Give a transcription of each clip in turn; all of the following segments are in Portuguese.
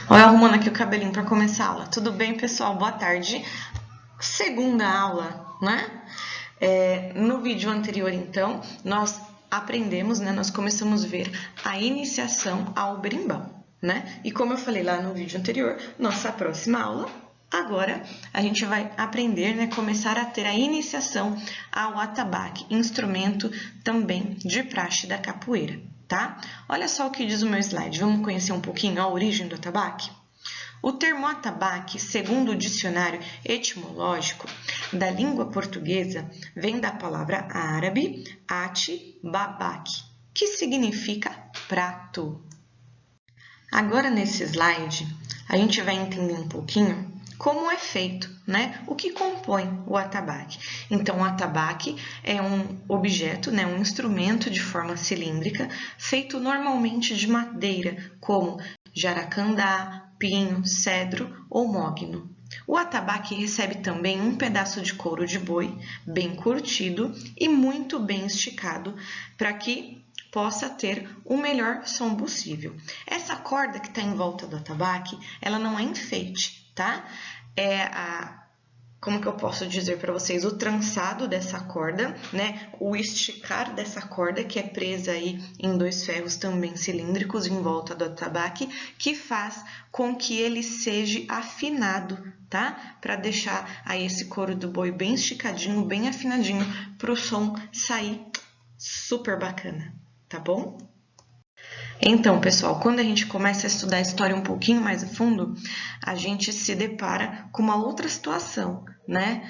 Olha, arrumando aqui o cabelinho para começar a aula. Tudo bem, pessoal? Boa tarde. Segunda aula, né? No vídeo anterior, então, nós aprendemos, né? Nós começamos a ver a iniciação ao berimbau, né? E como eu falei lá no vídeo anterior, nossa próxima aula, agora a gente vai aprender, né? Começar a ter a iniciação ao atabaque, instrumento também de praxe da capoeira. Tá? Olha só o que diz o meu slide. Vamos conhecer um pouquinho a origem do atabaque? O termo atabaque, segundo o dicionário etimológico da língua portuguesa, vem da palavra árabe ati babak, que significa prato. Agora, nesse slide, a gente vai entender um pouquinho como é feito, né? O que compõe o atabaque. Então, o atabaque é um objeto, né? Um instrumento de forma cilíndrica, feito normalmente de madeira, como jaracandá, pinho, cedro ou mogno. O atabaque recebe também um pedaço de couro de boi, bem curtido e muito bem esticado, para que possa ter o melhor som possível. Essa corda que está em volta do atabaque, ela não é enfeite, tá? Como que eu posso dizer para vocês, o trançado dessa corda, né? O esticar dessa corda que é presa aí em dois ferros também cilíndricos em volta do atabaque, que faz com que ele seja afinado, tá? Para deixar aí esse couro do boi bem esticadinho, bem afinadinho, para o som sair super bacana, tá bom? Então, pessoal, quando a gente começa a estudar a história um pouquinho mais a fundo, a gente se depara com uma outra situação, né?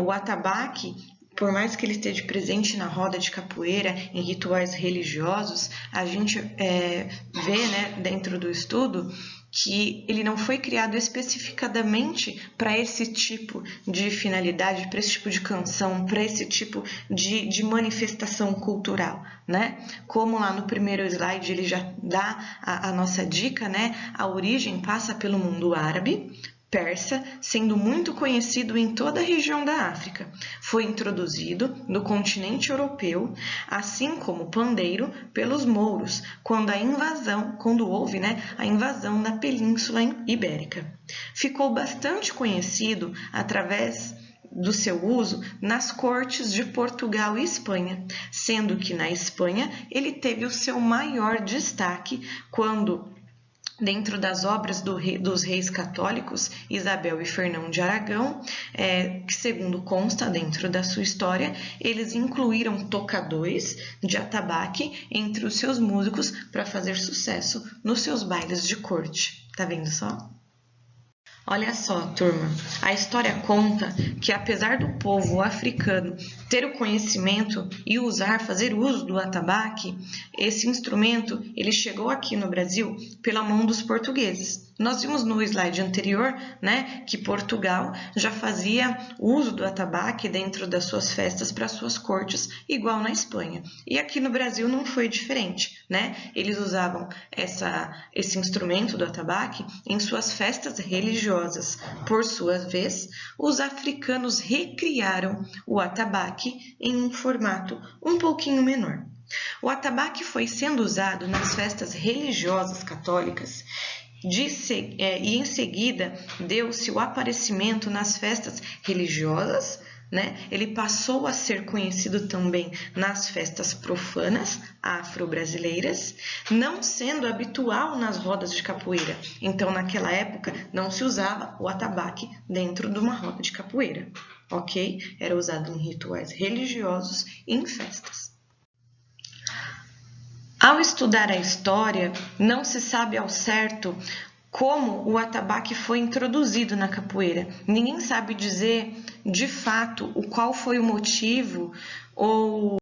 O atabaque, por mais que ele esteja presente na roda de capoeira, em rituais religiosos, a gente vê, né, dentro do estudo, que ele não foi criado especificadamente para esse tipo de finalidade, para esse tipo de canção, para esse tipo de manifestação cultural, né? Como lá no primeiro slide ele já dá a nossa dica, né? A origem passa pelo mundo árabe, persa, sendo muito conhecido em toda a região da África. Foi introduzido no continente europeu, assim como o pandeiro, pelos mouros, quando houve, né, a invasão da Península Ibérica. Ficou bastante conhecido através do seu uso nas cortes de Portugal e Espanha, sendo que na Espanha ele teve o seu maior destaque quando, dentro das obras dos reis católicos, Isabel e Fernão de Aragão, que segundo consta dentro da sua história, eles incluíram tocadores de atabaque entre os seus músicos para fazer sucesso nos seus bailes de corte. Tá vendo só? Olha só, turma, a história conta que apesar do povo africano ter o conhecimento e fazer uso do atabaque, esse instrumento ele chegou aqui no Brasil pela mão dos portugueses. Nós vimos no slide anterior, né, que Portugal já fazia uso do atabaque dentro das suas festas para suas cortes, igual na Espanha. E aqui no Brasil não foi diferente, né? Eles usavam esse instrumento do atabaque em suas festas religiosas. Por sua vez, os africanos recriaram o atabaque em um formato um pouquinho menor. O atabaque foi sendo usado nas festas religiosas católicas e em seguida deu-se o aparecimento nas festas religiosas, né? Ele passou a ser conhecido também nas festas profanas afro-brasileiras, não sendo habitual nas rodas de capoeira. Então, naquela época, não se usava o atabaque dentro de uma roda de capoeira, ok? Era usado em rituais religiosos e em festas. Ao estudar a história, não se sabe ao certo como o atabaque foi introduzido na capoeira. Ninguém sabe dizer, de fato, qual foi o motivo ou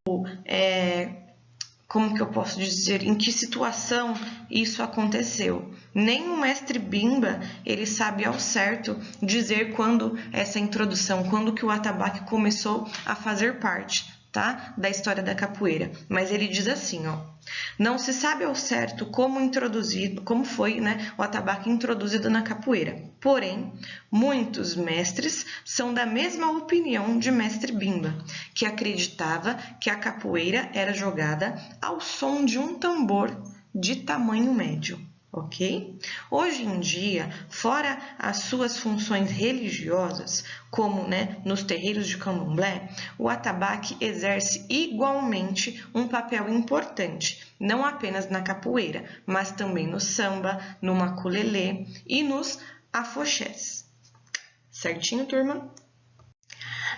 como que eu posso dizer, em que situação isso aconteceu. Nem o mestre Bimba, ele sabe ao certo dizer quando essa introdução, quando que o atabaque começou a fazer parte, tá, da história da capoeira. Mas ele diz assim, ó: não se sabe ao certo como foi, né, o atabaque introduzido na capoeira. Porém, muitos mestres são da mesma opinião de mestre Bimba, que acreditava que a capoeira era jogada ao som de um tambor de tamanho médio. ok? Hoje em dia, fora as suas funções religiosas, como, né, nos terreiros de candomblé, o atabaque exerce igualmente um papel importante, não apenas na capoeira, mas também no samba, no maculelê e nos afoxés. Certinho, turma?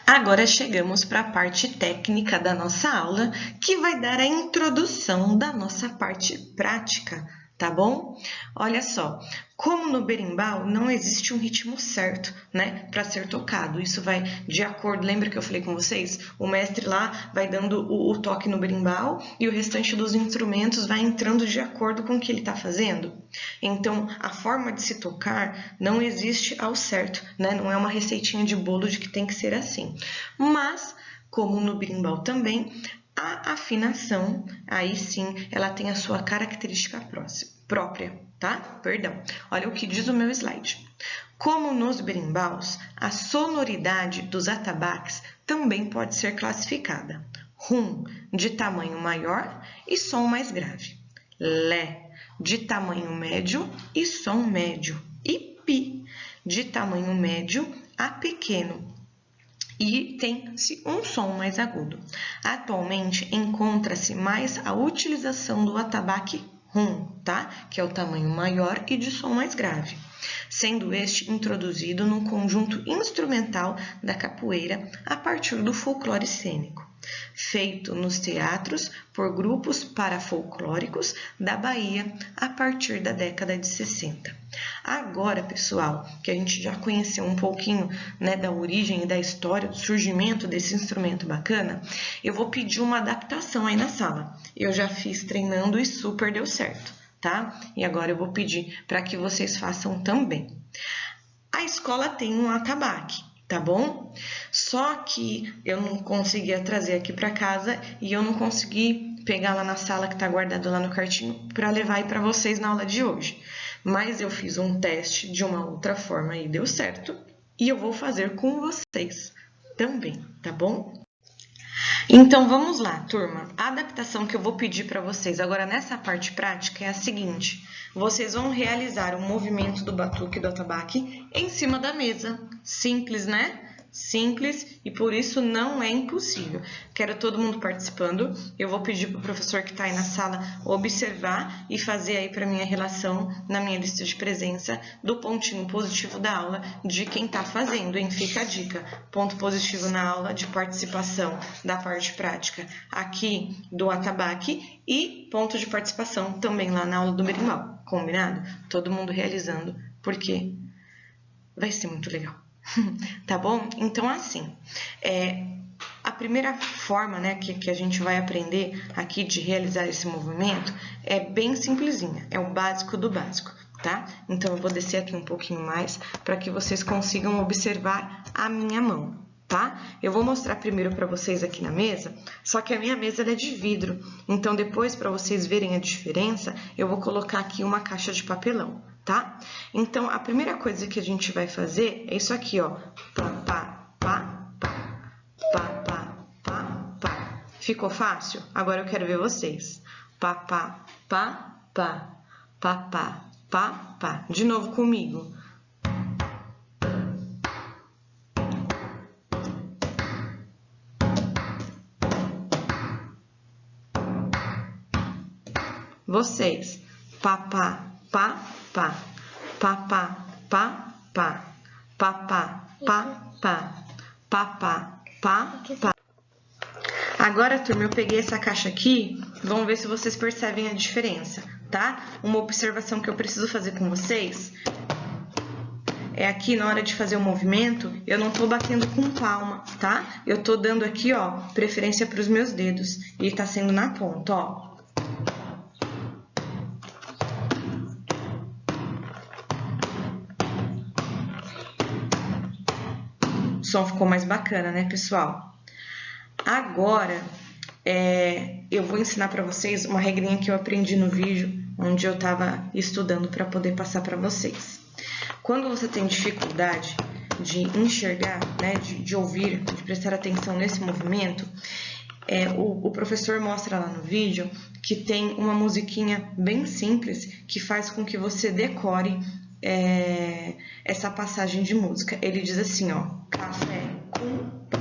Agora chegamos para a parte técnica da nossa aula, que vai dar a introdução da nossa parte prática, tá bom? Olha só, como no berimbau não existe um ritmo certo, né, para ser tocado. Isso vai de acordo, lembra que eu falei com vocês? O mestre lá vai dando o toque no berimbau e o restante dos instrumentos vai entrando de acordo com o que ele está fazendo. Então, a forma de se tocar não existe ao certo, né? Não é uma receitinha de bolo de que tem que ser assim. Mas, como no berimbau também, a afinação, aí sim, ela tem a sua característica própria, tá? Perdão. Olha o que diz o meu slide. Como nos berimbaus, a sonoridade dos atabaques também pode ser classificada. Rum, de tamanho maior e som mais grave. Lé, de tamanho médio e som médio. E pi, de tamanho médio a pequeno. E tem-se um som mais agudo. Atualmente, encontra-se mais a utilização do atabaque rum, tá? Que é o tamanho maior e de som mais grave, sendo este introduzido no conjunto instrumental da capoeira a partir do folclore cênico, feito nos teatros por grupos parafolclóricos da Bahia a partir da década de 60. Agora, pessoal, que a gente já conheceu um pouquinho, né, da origem e da história, do surgimento desse instrumento bacana, eu vou pedir uma adaptação aí na sala. Eu já fiz treinando e super deu certo, tá? E agora eu vou pedir para que vocês façam também. A escola tem um atabaque, tá bom? Só que eu não conseguia trazer aqui para casa e eu não consegui pegar lá na sala que tá guardado lá no cartinho para levar aí para vocês na aula de hoje. Mas eu fiz um teste de uma outra forma e deu certo, e eu vou fazer com vocês também, tá bom? Então, vamos lá, turma. A adaptação que eu vou pedir para vocês agora nessa parte prática é a seguinte. Vocês vão realizar o movimento do batuque do atabaque em cima da mesa. Simples, né? Simples, e por isso não é impossível. Quero todo mundo participando. Eu vou pedir para o professor que está aí na sala observar e fazer aí para mim a relação na minha lista de presença do pontinho positivo da aula de quem está fazendo, hein? Fica a dica. Ponto positivo na aula de participação da parte prática aqui do atabaque e ponto de participação também lá na aula do berimbau. Combinado? Todo mundo realizando, porque vai ser muito legal. Tá bom? Então, assim, a primeira forma, né, que a gente vai aprender aqui de realizar esse movimento é bem simplesinha, é o básico do básico, tá? Então, eu vou descer aqui um pouquinho mais para que vocês consigam observar a minha mão, tá? Eu vou mostrar primeiro para vocês aqui na mesa, só que a minha mesa ela é de vidro, então depois, para vocês verem a diferença, eu vou colocar aqui uma caixa de papelão. Tá? Então, a primeira coisa que a gente vai fazer é isso aqui, ó. Pá, pá, pá, pá, pá, pá, pá, pá. Ficou fácil? Agora eu quero ver vocês. Pá, pá, pá, pá, pá, pá, pá, pá. De novo comigo. Vocês. Pá, pá, pá, pá, pá, pá, pá, pá, pá, pá, pá, pá, pá, pá, pá, pá. Agora, turma, eu peguei essa caixa aqui, vamos ver se vocês percebem a diferença, tá? Uma observação que eu preciso fazer com vocês é aqui na hora de fazer o movimento, eu não tô batendo com palma, tá? Eu tô dando aqui, ó, preferência para os meus dedos e tá sendo na ponta, ó. O som ficou mais bacana, né, pessoal? Agora, eu vou ensinar para vocês uma regrinha que eu aprendi no vídeo, onde eu estava estudando para poder passar para vocês. Quando você tem dificuldade de enxergar, né, de ouvir, de prestar atenção nesse movimento, o professor mostra lá no vídeo que tem uma musiquinha bem simples que faz com que você decore essa passagem de música. Ele diz assim, ó, café com pão,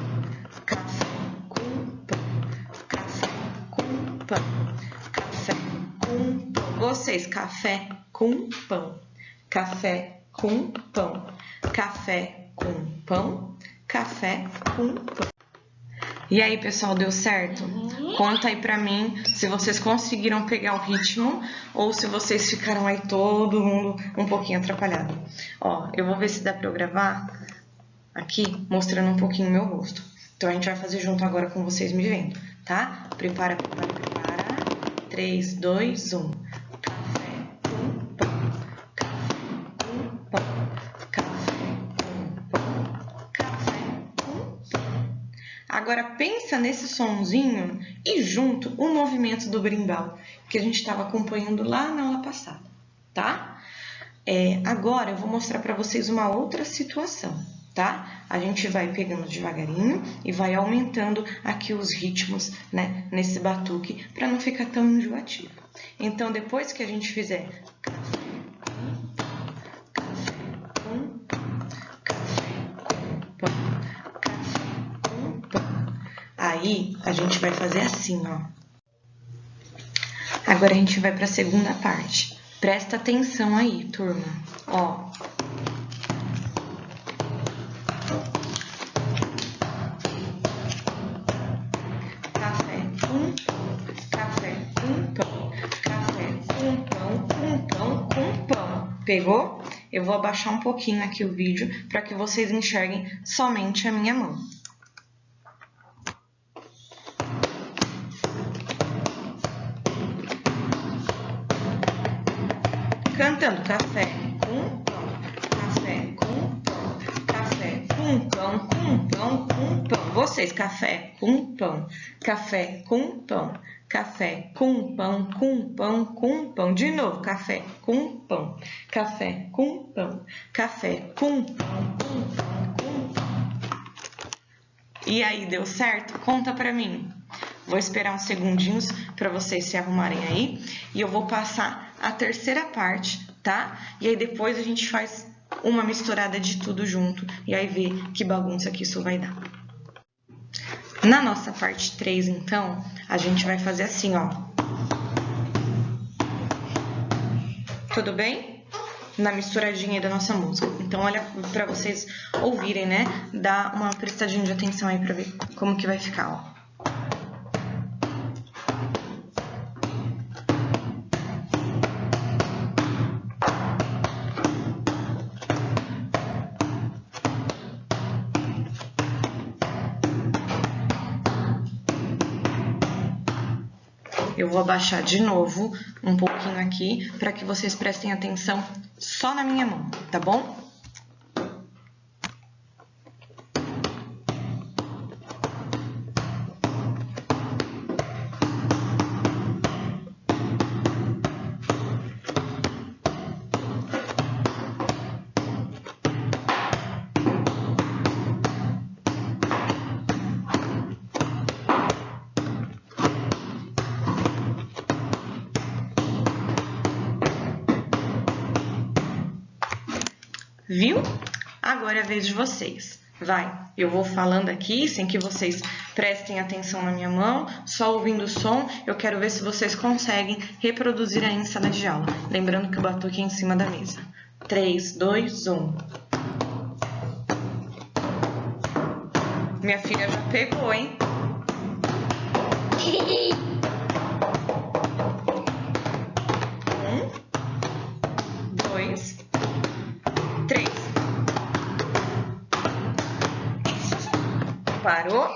café com pão, café com pão, café com pão. Vocês, café com pão, café com pão, café com pão, café com pão. E aí, pessoal, deu certo? Conta aí pra mim se vocês conseguiram pegar o ritmo ou se vocês ficaram aí todo mundo um pouquinho atrapalhado. Ó, eu vou ver se dá pra eu gravar aqui mostrando um pouquinho o meu rosto. Então, a gente vai fazer junto agora com vocês me vendo, tá? Prepara, prepara, prepara. 3, 2, 1. Café com pão, café com pão, café com pão, café com pão. Agora pensa nesse sonzinho e junto o movimento do brimbal que a gente estava acompanhando lá na aula passada, tá? Agora eu vou mostrar para vocês uma outra situação, tá? A gente vai pegando devagarinho e vai aumentando aqui os ritmos, né, nesse batuque para não ficar tão enjoativo. Então depois que a gente fizer café com pão, café com pão, café com pão, aí a gente vai fazer assim, ó. Agora a gente vai para a segunda parte. Presta atenção aí, turma. Ó. Café com pão, café com pão, café com pão, com pão, com pão. Pegou? Eu vou abaixar um pouquinho aqui o vídeo para que vocês enxerguem somente a minha mão. Cantando café com pão, café com pão, café com pão, com pão, com pão. Vocês, café com pão, café com pão, café com pão, com pão, com pão. De novo, café com pão, café com pão, café com pão, com pão, com pão. E aí, deu certo? Conta pra mim. Vou esperar uns segundinhos para vocês se arrumarem aí e eu vou passar a terceira parte, tá? E aí depois a gente faz uma misturada de tudo junto e aí vê que bagunça que isso vai dar. Na nossa parte 3, então, a gente vai fazer assim, ó. Tudo bem? Na misturadinha aí da nossa música. Então, olha para vocês ouvirem, né? Dá uma prestadinha de atenção aí para ver como que vai ficar, ó. Eu vou abaixar de novo um pouquinho aqui para que vocês prestem atenção só na minha mão, tá bom? Viu? Agora é a vez de vocês. Vai, eu vou falando aqui, sem que vocês prestem atenção na minha mão, só ouvindo o som, eu quero ver se vocês conseguem reproduzir aí em sala de aula. Lembrando que o batuque é em cima da mesa. 3, 2, 1. Minha filha já pegou, hein? Parou?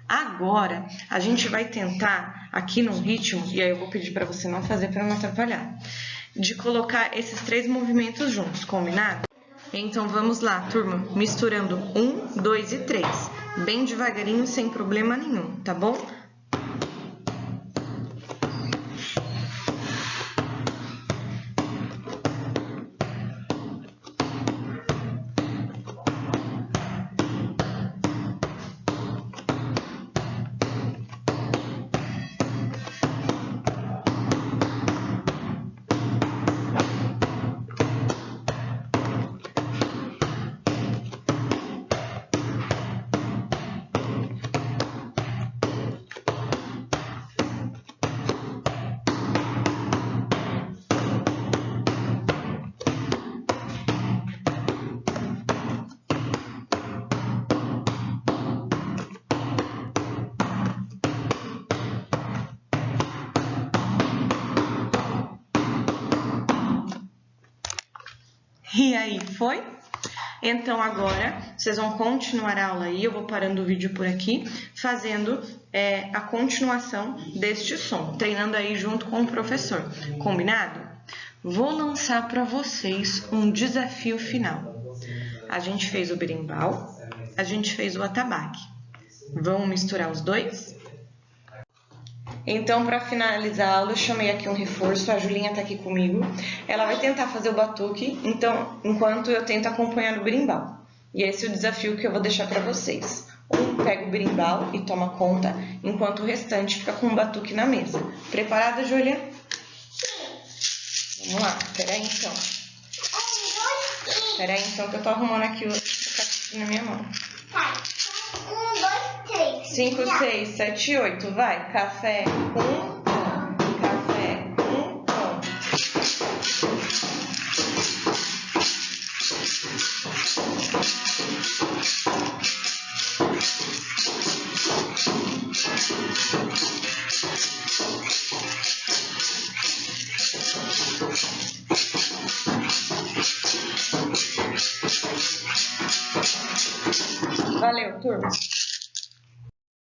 Agora, a gente vai tentar aqui no ritmo, e aí eu vou pedir para você não fazer para não atrapalhar, de colocar esses 3 movimentos juntos, combinado? Então, vamos lá, turma, misturando 1, 2 e 3, bem devagarinho, sem problema nenhum, tá bom? E aí, foi? Então, agora, vocês vão continuar a aula aí, eu vou parando o vídeo por aqui, fazendo a continuação deste som, treinando aí junto com o professor, combinado? Vou lançar para vocês um desafio final. A gente fez o berimbau, a gente fez o atabaque. Vamos misturar os dois? Então, para finalizar a aula, eu chamei aqui um reforço, a Julinha está aqui comigo. Ela vai tentar fazer o batuque, então, enquanto eu tento acompanhar o berimbau. E esse é o desafio que eu vou deixar para vocês. Um pega o berimbau e toma conta, enquanto o restante fica com o batuque na mesa. Preparada, Júlia? Vamos lá, peraí então. Peraí então que eu tô arrumando aqui o cacetinho na minha mão. Tá. 1, 2, 3. 5, 6, 7, 8, vai. Café com pão. Café com pão. Valeu, turma.